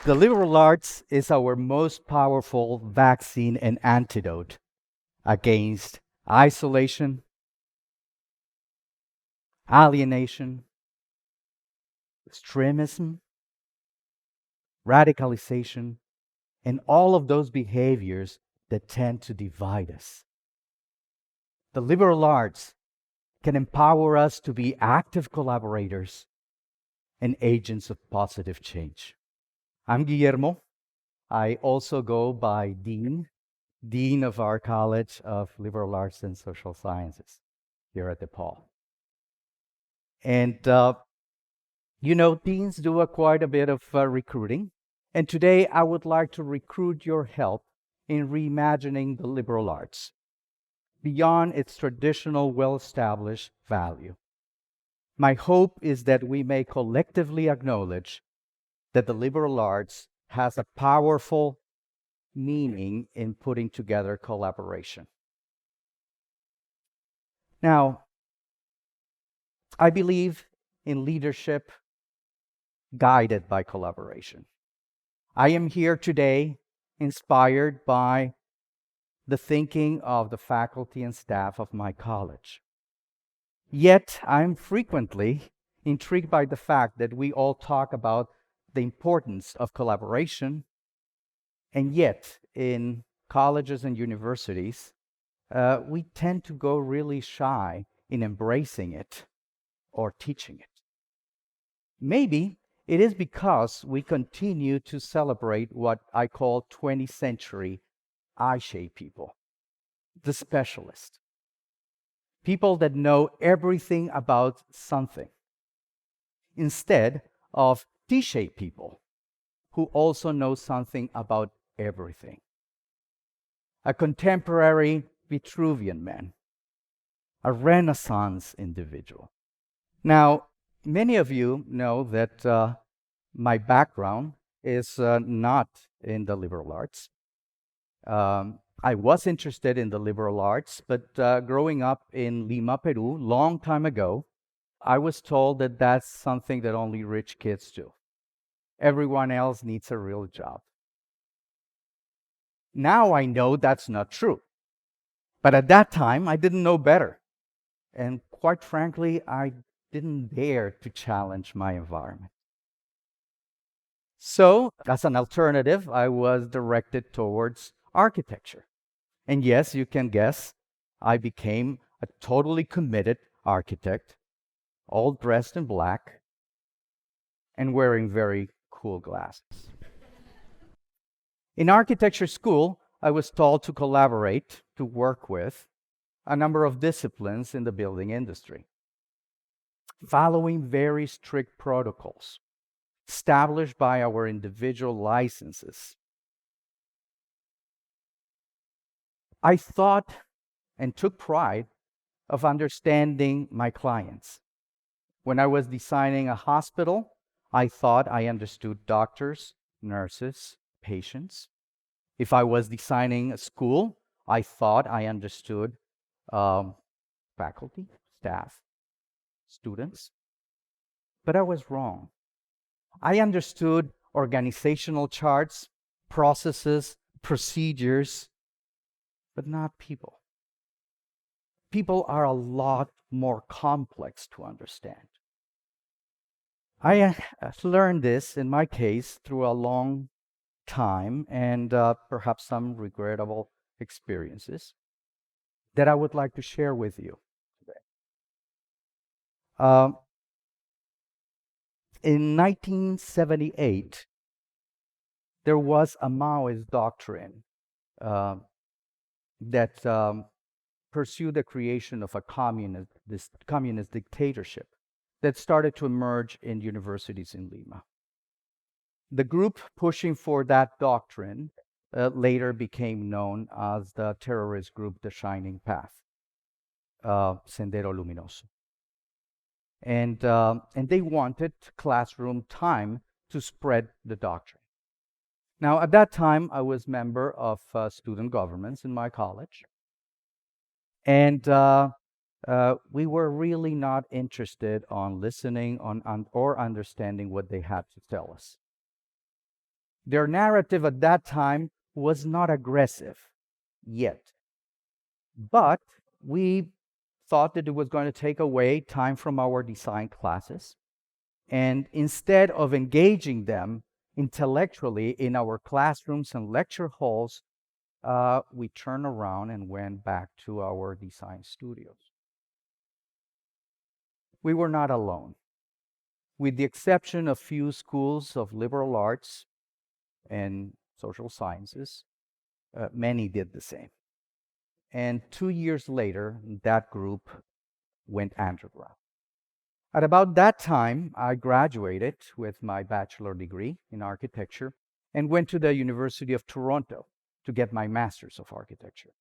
The liberal arts is our most powerful vaccine and antidote against isolation, alienation, extremism, radicalization, and all of those behaviors that tend to divide us. The liberal arts can empower us to be active collaborators and agents of positive change. I'm Guillermo. I also go by Dean of our College of Liberal Arts and Social Sciences here at DePaul. And, deans do quite a bit of recruiting. And today I would like to recruit your help in reimagining the liberal arts beyond its traditional, well-established value. My hope is that we may collectively acknowledge that the liberal arts has a powerful meaning in putting together collaboration. Now, I believe in leadership guided by collaboration. I am here today inspired by the thinking of the faculty and staff of my college. Yet, I'm frequently intrigued by the fact that we all talk about the importance of collaboration, and yet, in colleges and universities, we tend to go really shy in embracing it or teaching it. Maybe it is because we continue to celebrate what I call 20th century TShaped people, the specialists, people that know everything about something, instead of T-shaped people who also know something about everything. A contemporary Vitruvian man, a Renaissance individual. Now, many of you know that my background is not in the liberal arts. I was interested in the liberal arts, but growing up in Lima, Peru, long time ago, I was told that that's something that only rich kids do. Everyone else needs a real job. Now I know that's not true. But at that time, I didn't know better. And quite frankly, I didn't dare to challenge my environment. So, as an alternative, I was directed towards architecture. And yes, you can guess, I became a totally committed architect, all dressed in black and wearing very cool glasses. In architecture school, I was told to collaborate, to work with a number of disciplines in the building industry, following very strict protocols established by our individual licenses. I thought and took pride of understanding my clients. When I was designing a hospital, I thought I understood doctors, nurses, patients. If I was designing a school, I thought I understood faculty, staff, students. But I was wrong. I understood organizational charts, processes, procedures, but not people. People are a lot more complex to understand. I learned this, in my case, through a long time and perhaps some regrettable experiences that I would like to share with you today. In 1978, there was a Maoist doctrine that pursued the creation of a communist dictatorship that started to emerge in universities in Lima. The group pushing for that doctrine later became known as the terrorist group, The Shining Path, Sendero Luminoso. And they wanted classroom time to spread the doctrine. Now, at that time, I was member of student governments in my college. And we were really not interested on listening or understanding what they had to tell us. Their narrative at that time was not aggressive yet, but we thought that it was going to take away time from our design classes. And instead of engaging them intellectually in our classrooms and lecture halls, we turned around and went back to our design studios. We were not alone. With the exception of few schools of liberal arts and social sciences, many did the same. And 2 years later, that group went underground. At about that time, I graduated with my bachelor degree in architecture and went to the University of Toronto to get my master's of architecture.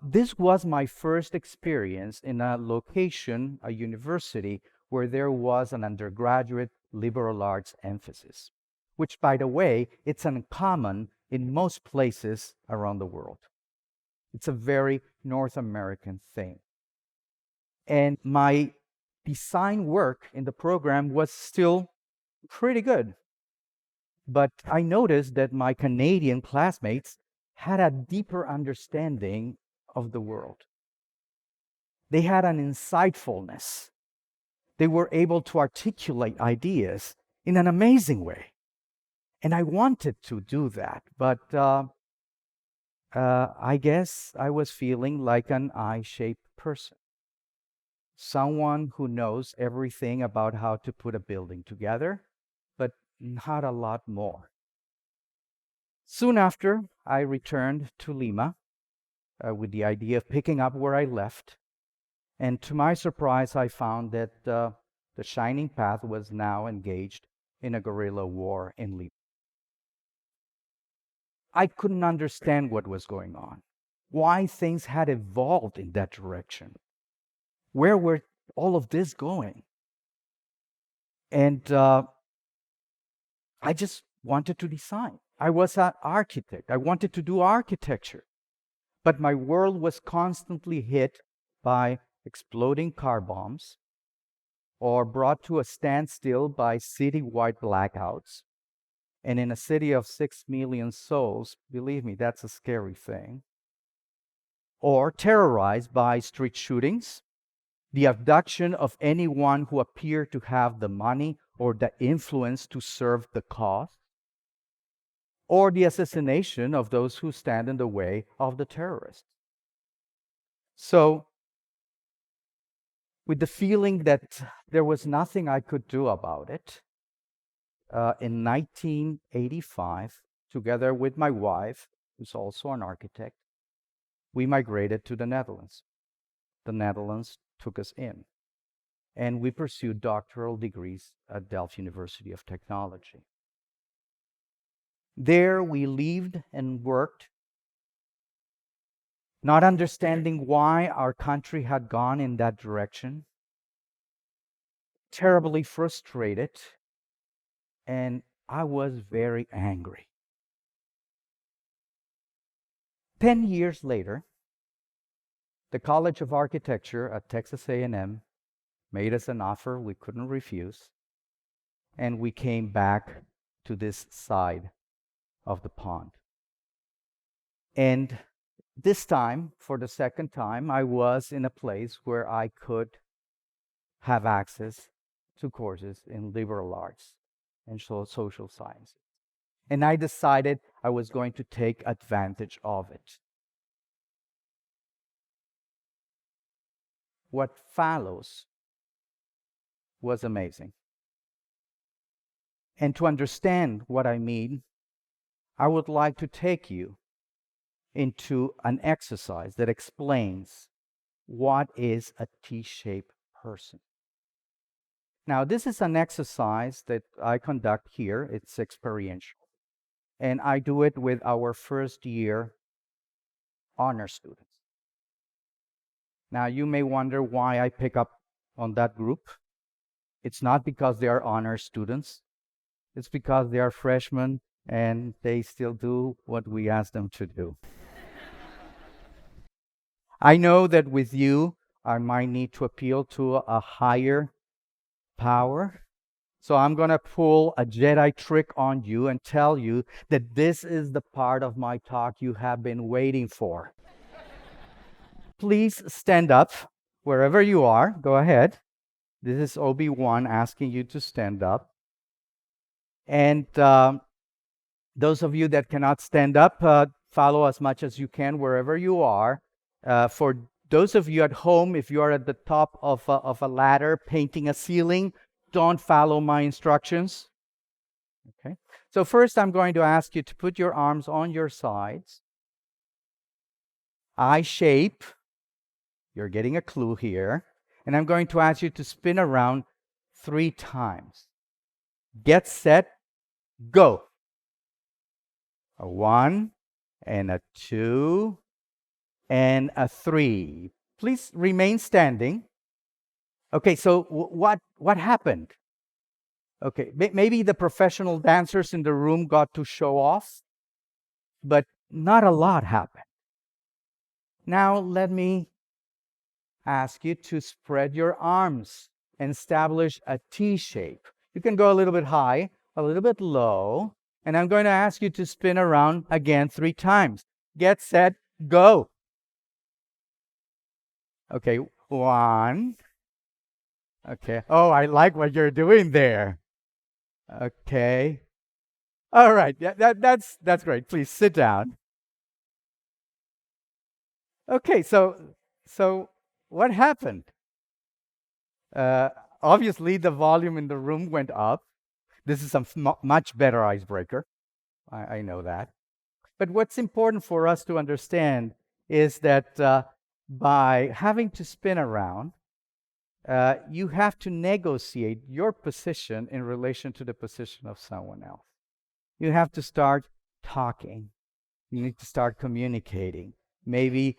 This was my first experience in a location, a university, where there was an undergraduate liberal arts emphasis, which, by the way, it's uncommon in most places around the world. It's a very North American thing. And my design work in the program was still pretty good. But I noticed that my Canadian classmates had a deeper understanding of the world. They had an insightfulness. They were able to articulate ideas in an amazing way. And I wanted to do that, but I guess I was feeling like an I-shaped person. Someone who knows everything about how to put a building together, but not a lot more. Soon after, I returned to Lima with the idea of picking up where I left. And to my surprise, I found that the Shining Path was now engaged in a guerrilla war in Lima. I couldn't understand what was going on, why things had evolved in that direction. Where were all of this going? And I just wanted to design. I was an architect. I wanted to do architecture. But my world was constantly hit by exploding car bombs or brought to a standstill by city-wide blackouts. And in a city of 6 million souls, believe me, that's a scary thing. Or terrorized by street shootings, the abduction of anyone who appeared to have the money or the influence to serve the cause, or the assassination of those who stand in the way of the terrorists. So, with the feeling that there was nothing I could do about it, in 1985, together with my wife, who's also an architect, we migrated to the Netherlands. The Netherlands took us in, and we pursued doctoral degrees at Delft University of Technology. There we lived and worked, not understanding why our country had gone in that direction, terribly frustrated, and I was very angry. 10 years later, the College of Architecture at Texas A&M made us an offer we couldn't refuse, and we came back to this side of the pond. And this time, for the second time, I was in a place where I could have access to courses in liberal arts and social sciences. And I decided I was going to take advantage of it. What follows was amazing. And to understand what I mean, I would like to take you into an exercise that explains what is a T-shaped person. Now, this is an exercise that I conduct here. It's experiential. And I do it with our first year honor students. Now, you may wonder why I pick up on that group. It's not because they are honor students. It's because they are freshmen and they still do what we ask them to do. I know that with you, I might need to appeal to a higher power, So I'm going to pull a Jedi trick on you and tell you that this is the part of my talk you have been waiting for. Please stand up wherever you are. Go ahead. This is Obi-Wan asking you to stand up. And those of you that cannot stand up, follow as much as you can wherever you are. For those of you at home, if you are at the top of a ladder painting a ceiling, don't follow my instructions. Okay. So first, I'm going to ask you to put your arms on your sides. I shape. You're getting a clue here. And I'm going to ask you to spin around 3 times. Get set, go. A 1 and a 2 and a 3. Please remain standing. Okay, so what happened? Okay, maybe the professional dancers in the room got to show off, but not a lot happened. Now let me ask you to spread your arms and establish a T shape. You can go a little bit high, a little bit low, and I'm going to ask you to spin around again 3 times. Get set, go. Okay, 1. Okay. Oh, I like what you're doing there. Okay. All right. Yeah, that's great. Please sit down. Okay, so what happened? Obviously, the volume in the room went up. This is a much better icebreaker. I know that. But what's important for us to understand is that by having to spin around, you have to negotiate your position in relation to the position of someone else. You have to start talking. You need to start communicating. Maybe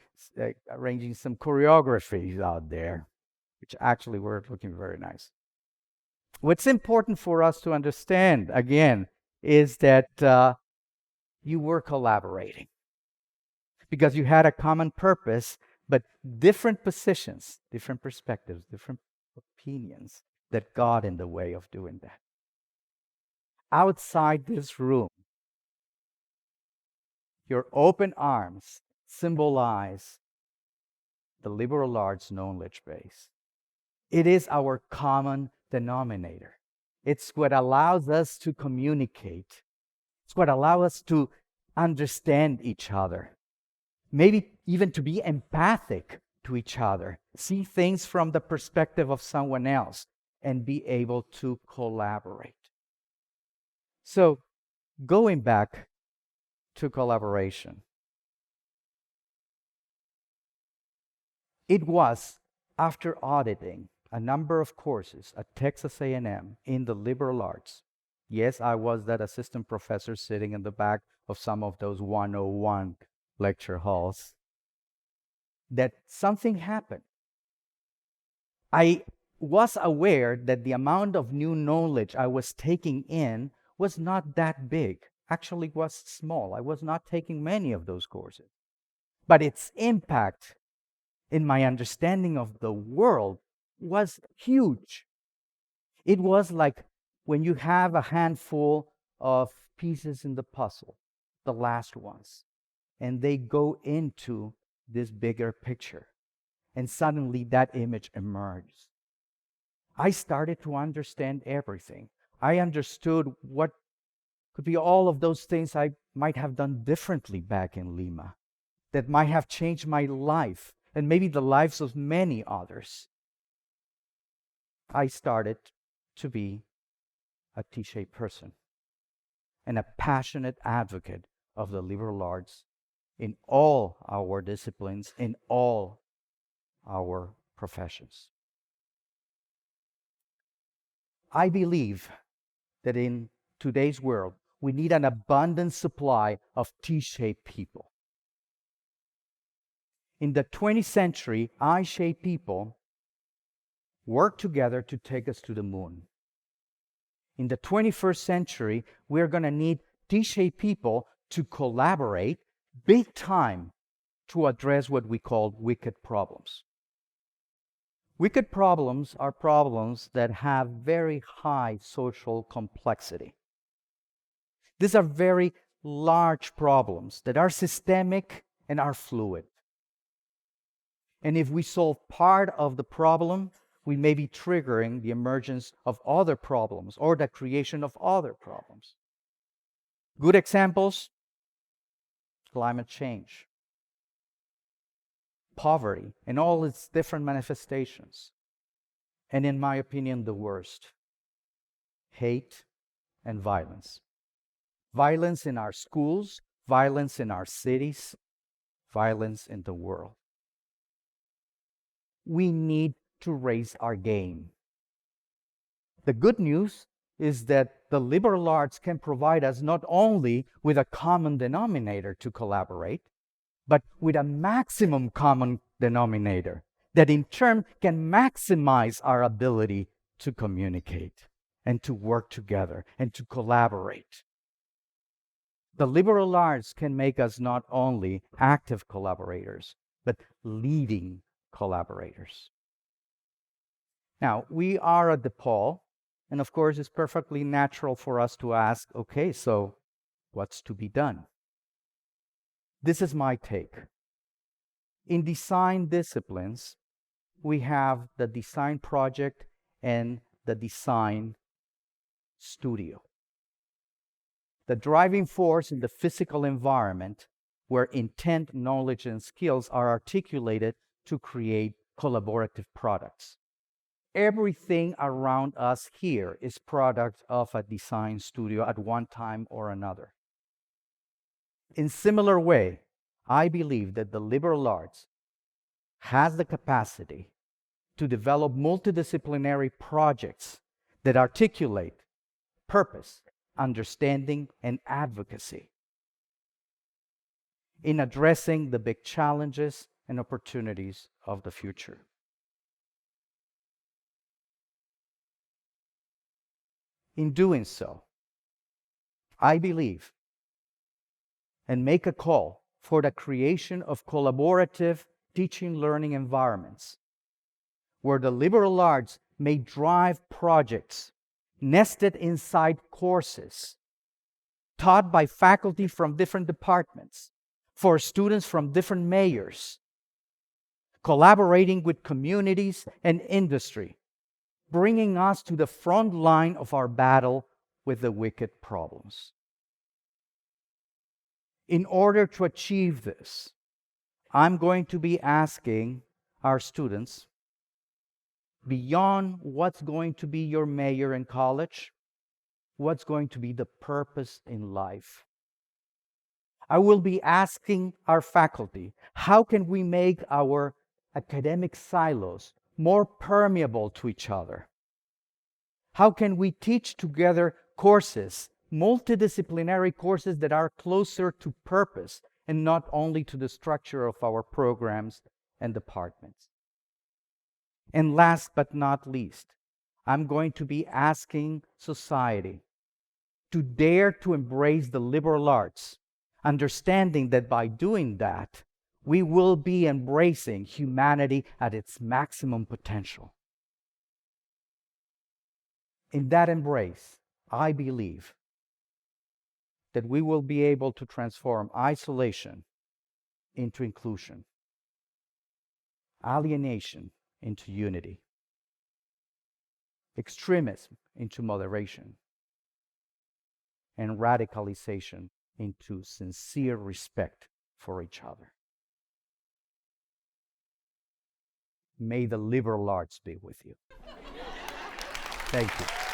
arranging some choreographies out there, which actually were looking very nice. What's important for us to understand, again, is that you were collaborating because you had a common purpose, but different positions, different perspectives, different opinions that got in the way of doing that. Outside this room, your open arms symbolize the liberal arts knowledge base. It is our common denominator. It's what allows us to communicate. It's what allows us to understand each other. Maybe even to be empathic to each other. See things from the perspective of someone else and be able to collaborate. So, going back to collaboration, it was after auditing a number of courses at Texas A&M in the liberal arts. Yes, I was that assistant professor sitting in the back of some of those 101 lecture halls, that something happened. I was aware that the amount of new knowledge I was taking in was not that big. Actually, was small. I was not taking many of those courses. But its impact in my understanding of the world was huge. It was like when you have a handful of pieces in the puzzle, the last ones, and they go into this bigger picture, and suddenly that image emerges. I started to understand everything. I understood what could be all of those things I might have done differently back in Lima that might have changed my life and maybe the lives of many others. I started to be a T-shaped person and a passionate advocate of the liberal arts in all our disciplines, in all our professions. I believe that in today's world, we need an abundant supply of T-shaped people. In the 20th century, I-shaped people work together to take us to the moon. In the 21st century, we're going to need T-shaped people to collaborate big time to address what we call wicked problems. Wicked problems are problems that have very high social complexity. These are very large problems that are systemic and are fluid. And if we solve part of the problem, we may be triggering the emergence of other problems or the creation of other problems. Good examples: climate change, poverty and all its different manifestations, and in my opinion, the worst, hate and violence. Violence in our schools, violence in our cities, violence in the world. We need to raise our game. The good news is that the liberal arts can provide us not only with a common denominator to collaborate, but with a maximum common denominator that in turn can maximize our ability to communicate and to work together and to collaborate. The liberal arts can make us not only active collaborators, but leading collaborators. Now, we are at DePaul, and of course, it's perfectly natural for us to ask, okay, so what's to be done? This is my take. In design disciplines, we have the design project and the design studio. The driving force in the physical environment where intent, knowledge, and skills are articulated to create collaborative products. Everything around us here is product of a design studio at one time or another. In similar way, I believe that the liberal arts has the capacity to develop multidisciplinary projects that articulate purpose, understanding, and advocacy in addressing the big challenges and opportunities of the future. In doing so, I believe and make a call for the creation of collaborative teaching learning environments where the liberal arts may drive projects nested inside courses taught by faculty from different departments, for students from different majors, collaborating with communities and industry, bringing us to the front line of our battle with the wicked problems. In order to achieve this, I'm going to be asking our students, beyond what's going to be your major in college, what's going to be the purpose in life? I will be asking our faculty, how can we make our academic silos more permeable to each other? How can we teach together courses, multidisciplinary courses that are closer to purpose and not only to the structure of our programs and departments? And last but not least, I'm going to be asking society to dare to embrace the liberal arts, understanding that by doing that, we will be embracing humanity at its maximum potential. In that embrace, I believe that we will be able to transform isolation into inclusion, alienation into unity, extremism into moderation, and radicalization into sincere respect for each other. May the liberal arts be with you. Thank you.